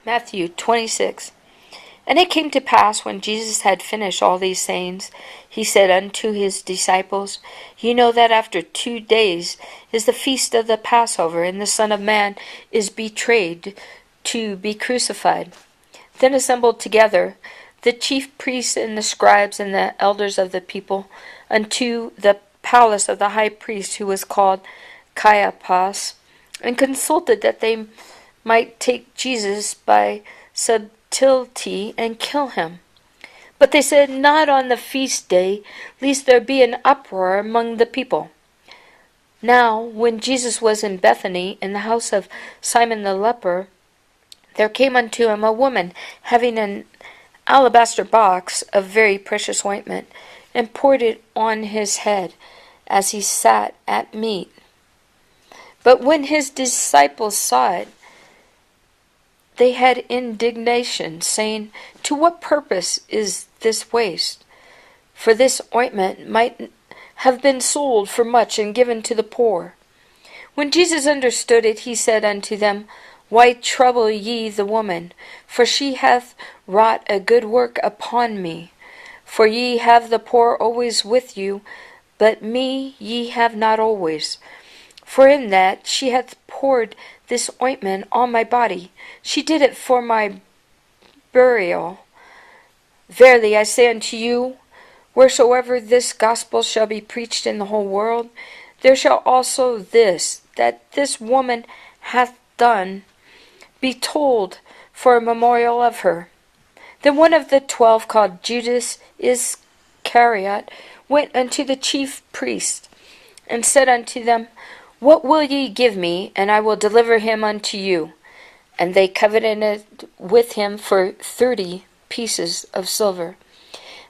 Matthew 26. And it came to pass, when Jesus had finished all these sayings, he said unto his disciples, Ye know that after 2 days is the feast of the Passover, and the Son of Man is betrayed to be crucified. Then assembled together the chief priests and the scribes and the elders of the people unto the palace of the high priest, who was called Caiaphas, and consulted that they might take Jesus by subtlety and kill him. But they said, Not on the feast day, lest there be an uproar among the people. Now, when Jesus was in Bethany, in the house of Simon the leper, there came unto him a woman having an alabaster box of very precious ointment, and poured it on his head as he sat at meat. But when his disciples saw it, they had indignation, saying, To what purpose is this waste? For this ointment might have been sold for much and given to the poor. When Jesus understood it, he said unto them, Why trouble ye the woman? For she hath wrought a good work upon me. For ye have the poor always with you, but me ye have not always. For in that she hath poured this ointment on my body, she did it for my burial. Verily I say unto you, wheresoever this gospel shall be preached in the whole world, there shall also this, that this woman hath done, be told for a memorial of her. Then one of the 12, called Judas Iscariot, went unto the chief priests, and said unto them, What will ye give me, and I will deliver him unto you? And they coveted it with him for 30 pieces of silver.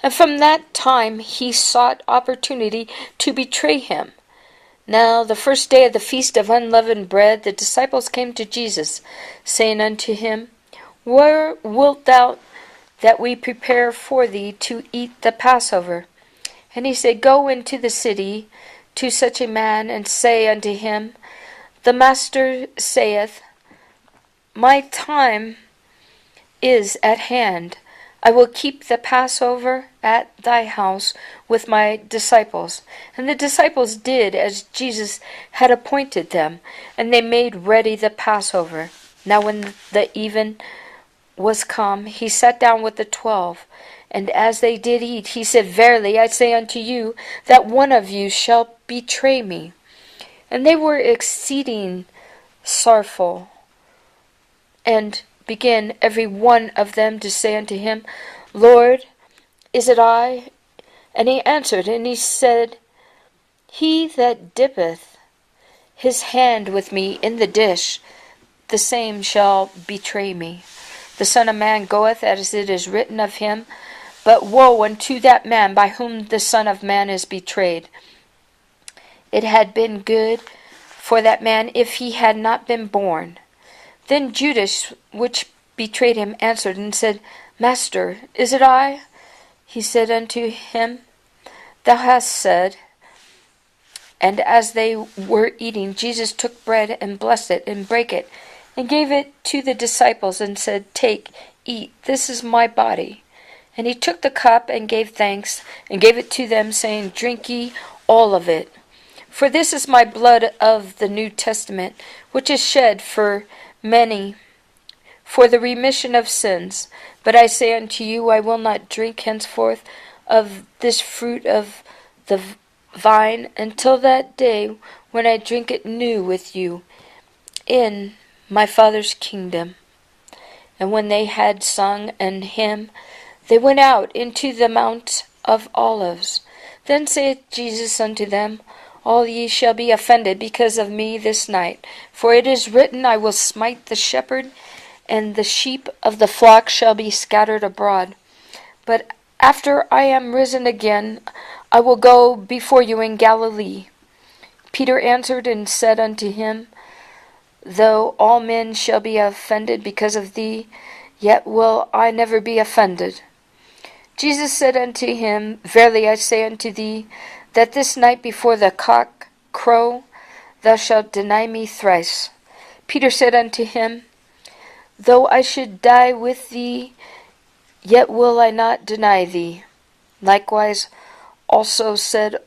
And from that time he sought opportunity to betray him. Now the first day of the feast of unleavened bread, the disciples came to Jesus, saying unto him, Where wilt thou that we prepare for thee to eat the Passover? And he said, Go into the city to such a man, and say unto him, The Master saith, My time is at hand. I will keep the Passover at thy house with my disciples. And the disciples did as Jesus had appointed them, and they made ready the Passover. Now when the even was come, he sat down with the 12. And as they did eat, he said, Verily I say unto you, that one of you shall betray me. And they were exceeding sorrowful, and began every one of them to say unto him, Lord, is it I? And he answered, and he said, He that dippeth his hand with me in the dish, the same shall betray me. The Son of Man goeth as it is written of him, but woe unto that man by whom the Son of Man is betrayed. It had been good for that man if he had not been born. Then Judas, which betrayed him, answered and said, Master, is it I? He said unto him, Thou hast said. And as they were eating, Jesus took bread and blessed it and brake it, and gave it to the disciples, and said, Take, eat, this is my body. And he took the cup and gave thanks, and gave it to them, saying, Drink ye all of it. For this is my blood of the New Testament, which is shed for many for the remission of sins. But I say unto you, I will not drink henceforth of this fruit of the vine until that day when I drink it new with you in my Father's kingdom. And when they had sung an hymn, they went out into the Mount of Olives. Then saith Jesus unto them, All ye shall be offended because of me this night. For it is written, I will smite the shepherd, and the sheep of the flock shall be scattered abroad. But after I am risen again, I will go before you in Galilee. Peter answered and said unto him, Though all men shall be offended because of thee, yet will I never be offended. Jesus said unto him, Verily I say unto thee, that this night before the cock crow, thou shalt deny me thrice. Peter said unto him, Though I should die with thee, yet will I not deny thee. Likewise also said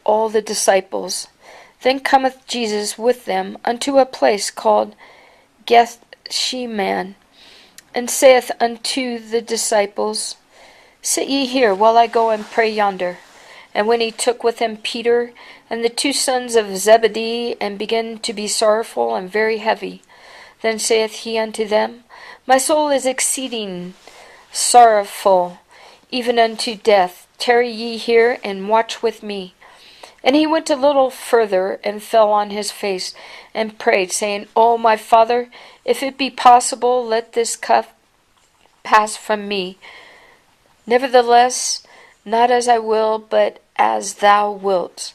all the disciples. Then cometh Jesus with them unto a place called Gethsemane, and saith unto the disciples, Sit ye here, while I go and pray yonder. And when he took with him Peter and the two sons of Zebedee, and began to be sorrowful and very heavy, then saith he unto them, My soul is exceeding sorrowful, even unto death. Tarry ye here, and watch with me. And he went a little further, and fell on his face, and prayed, saying, O my Father, if it be possible, let this cup pass from me. Nevertheless, not as I will, but as thou wilt.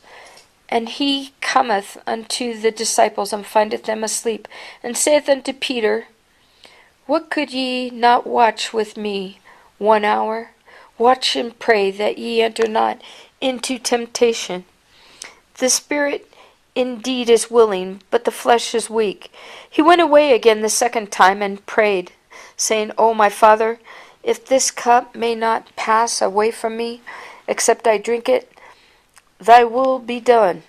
And he cometh unto the disciples, and findeth them asleep, and saith unto Peter, What could ye not watch with me 1 hour? Watch and pray, that ye enter not into temptation. The spirit indeed is willing, but the flesh is weak. He went away again the second time, and prayed, saying, O my Father, if this cup may not pass away from me, except I drink it, thy will be done.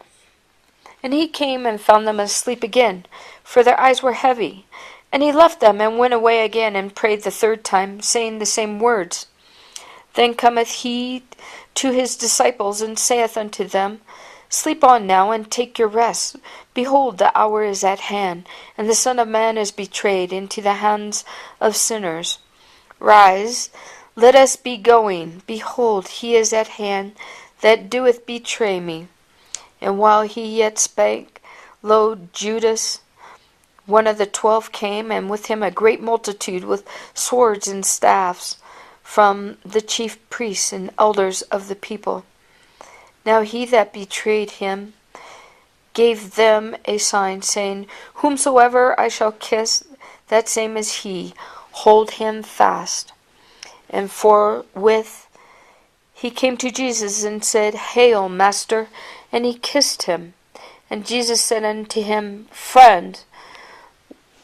And he came and found them asleep again, for their eyes were heavy. And he left them, and went away again, and prayed the third time, saying the same words. Then cometh he to his disciples, and saith unto them, Sleep on now, and take your rest. Behold, the hour is at hand, and the Son of Man is betrayed into the hands of sinners. Rise, let us be going. Behold, he is at hand that doeth betray me. And while he yet spake, lo, Judas, one of the 12, came, and with him a great multitude with swords and staffs, from the chief priests and elders of the people. Now he that betrayed him gave them a sign, saying, Whomsoever I shall kiss, that same is he. Hold him fast. And forthwith he came to Jesus, and said, Hail, Master! And he kissed him. And Jesus said unto him, Friend,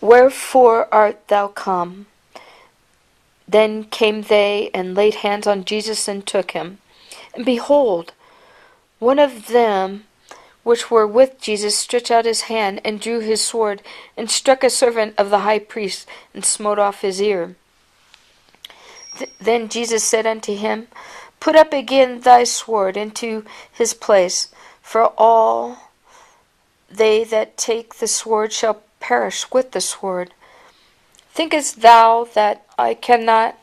wherefore art thou come? Then came they, and laid hands on Jesus, and took him. And behold, one of them which were with Jesus stretched out his hand, and drew his sword, and struck a servant of the high priest, and smote off his ear. Then Jesus said unto him, Put up again thy sword into his place, for all they that take the sword shall perish with the sword. Thinkest thou that I cannot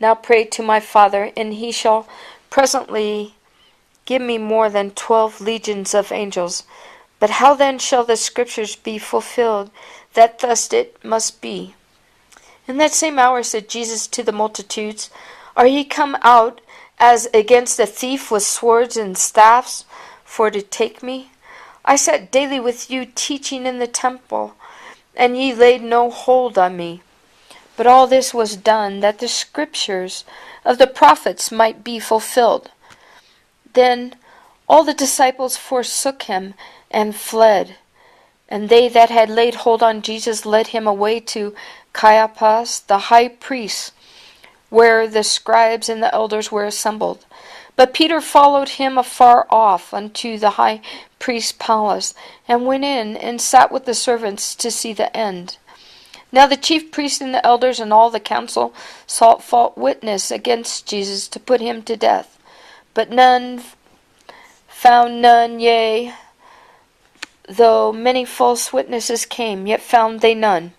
now pray to my Father, and he shall presently give me more than 12 legions of angels? But how then shall the scriptures be fulfilled, that thus it must be? In that same hour said Jesus to the multitudes, Are ye come out as against a thief with swords and staffs, for to take me? I sat daily with you teaching in the temple, and ye laid no hold on me. But all this was done, that the scriptures of the prophets might be fulfilled. Then all the disciples forsook him, and fled. And they that had laid hold on Jesus led him away to Caiaphas the high priest, where the scribes and the elders were assembled. But Peter followed him afar off unto the high priest's palace, and went in, and sat with the servants to see the end. Now the chief priests and the elders and all the council sought false witness against Jesus to put him to death. But found none, yea, though many false witnesses came, yet found they none.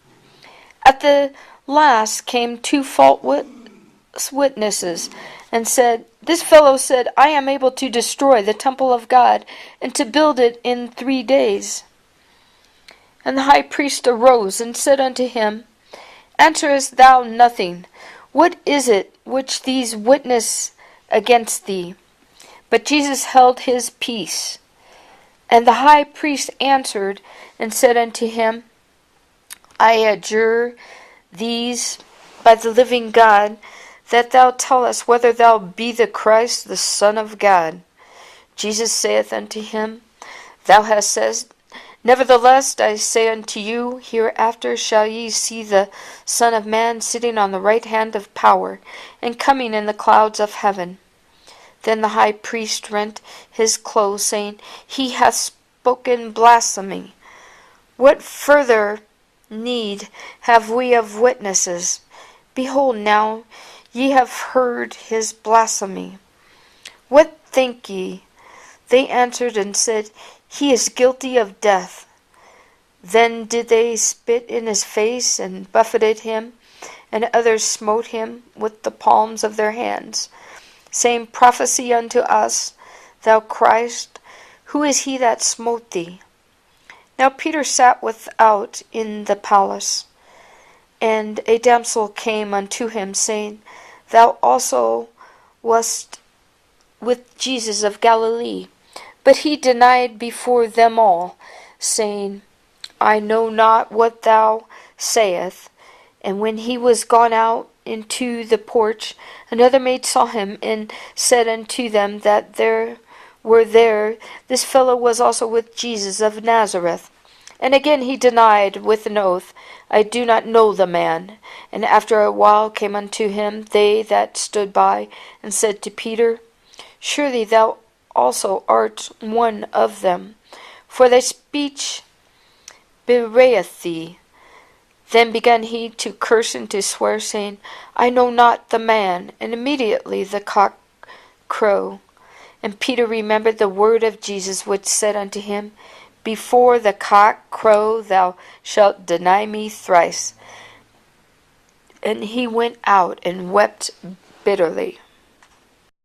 At the last came 2 false witnesses, and said, This fellow said, I am able to destroy the temple of God, and to build it in 3 days. And the high priest arose, and said unto him, Answerest thou nothing? What is it which these witness against thee? But Jesus held his peace. And the high priest answered, and said unto him, I adjure these by the living God, that thou tell us whether thou be the Christ, the Son of God. Jesus saith unto him, Thou hast said, Nevertheless, I say unto you, hereafter shall ye see the Son of Man sitting on the right hand of power, and coming in the clouds of heaven. Then the high priest rent his clothes, saying, He hath spoken blasphemy. What further need have we of witnesses? Behold, now ye have heard his blasphemy. What think ye? They answered and said, He is guilty of death. Then did they spit in his face, and buffeted him, and others smote him with the palms of their hands, saying, Prophesy unto us, thou Christ, who is he that smote thee? Now Peter sat without in the palace, and a damsel came unto him, saying, Thou also wast with Jesus of Galilee. But he denied before them all, saying, I know not what thou sayest. And when he was gone out into the porch, another maid saw him, and said unto them that were there, This fellow was also with Jesus of Nazareth. And again he denied with an oath, I do not know the man. And after a while came unto him they that stood by, and said to Peter, Surely thou also art one of them, for thy speech bewrayeth thee. Then began he to curse and to swear, saying, I know not the man. And immediately the cock crowed. And Peter remembered the word of Jesus, which said unto him, Before the cock crow, thou shalt deny me thrice. And he went out and wept bitterly.